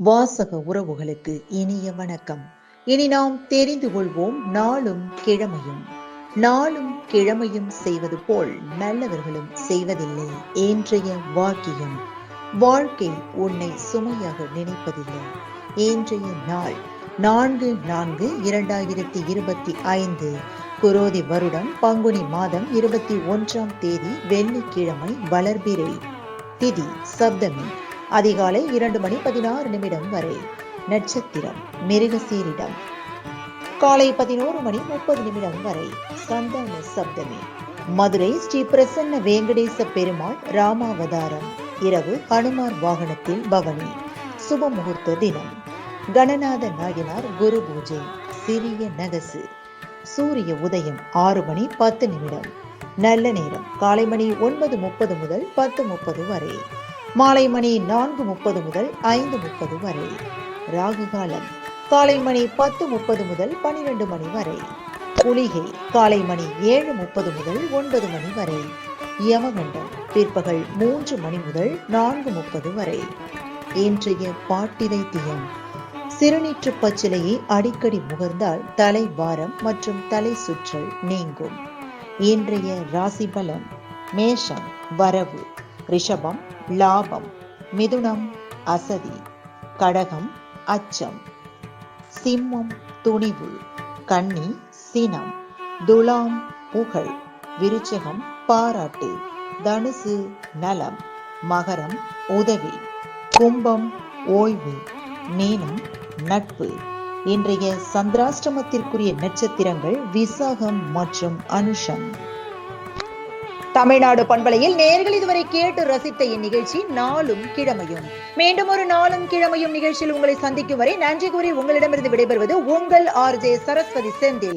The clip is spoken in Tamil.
வாசக உறவுகளுக்கு இனிய வணக்கம். இனி நாம் தெரிந்து கொள்வோம் நாளும் கிழமையும். நாளும் கிழமையும் செய்வது போல் நல்லவர்களும் செய்வதில்லை இன்றைய வாக்கியம். வாழ்க்கை உன்னை சுமையாக நினைப்பதில்லை. இன்றைய நாள் 4/4/2025 குரோதி வருடம் பங்குனி மாதம் 21ஆம் தேதி வெள்ளிக்கிழமை, வளர்பிறை திதி சப்தமி, அதிகாலை 2:16 வரை. நட்சத்திரம் மிருகசீரிடம். காலை 11:30 வரை சந்தான சப்தமி. மதுரை ஸ்ரீ பிரசன்ன வேங்கடேச பெருமாள் ராமாவதாரம். இரவு ஹனுமார் வாகனத்தில் பவனி. சுப முகூர்த்த தினம். கணநாத நாயனார் குரு பூஜை. சிறிய நகசு. சூரிய உதயம் 6:10. நல்ல நேரம் காலை மணி 9:30 முதல் 10:30 வரை. மாலை மணி 4:30 முதல் 5:30 வரை. ராகு காலம் காலை மணி 10:30 முதல் 12 மணி வரை. குளிகை காலை மணி 7:30 முதல் 9 மணி வரை. யமகண்டம் பிற்பகல் 3 மணி முதல் 4:30 வரை. இன்றைய பாட்டிவைத்தியம். சிறுநீற்று பச்சிலையை அடிக்கடி முகர்ந்தால் தலை பாரம் மற்றும் தலை சுற்றல் நீங்கும். இன்றைய ராசி பலன். மேஷம் வரவு, ரிஷபம் லாபம், மிதுனம் அசதி, கடகம் அச்சம், சிம்மம் துணிவு, கன்னி சினம், துலாம் புகழ், விருச்சகம் பாராட்டு, தனுசு நலம், மகரம் உதவி, கும்பம் ஓய்வு, மீனம் நட்பு. இன்றைய சந்திராஷ்டமத்திற்குரிய நட்சத்திரங்கள் விசாகம் மற்றும் அனுஷம். தமிழ்நாடு பண்பலையில் நேயர்கள் இதுவரை கேட்டு ரசித்த இந்நிகழ்ச்சி நாளும் கிழமையும். மீண்டும் ஒரு நாளும் கிழமையும் நிகழ்ச்சியில் உங்களை சந்திக்கும் வரை நன்றி கூறி உங்களிடமிருந்து விடைபெறுவது உங்கள் RJ சரஸ்வதி செந்தில்.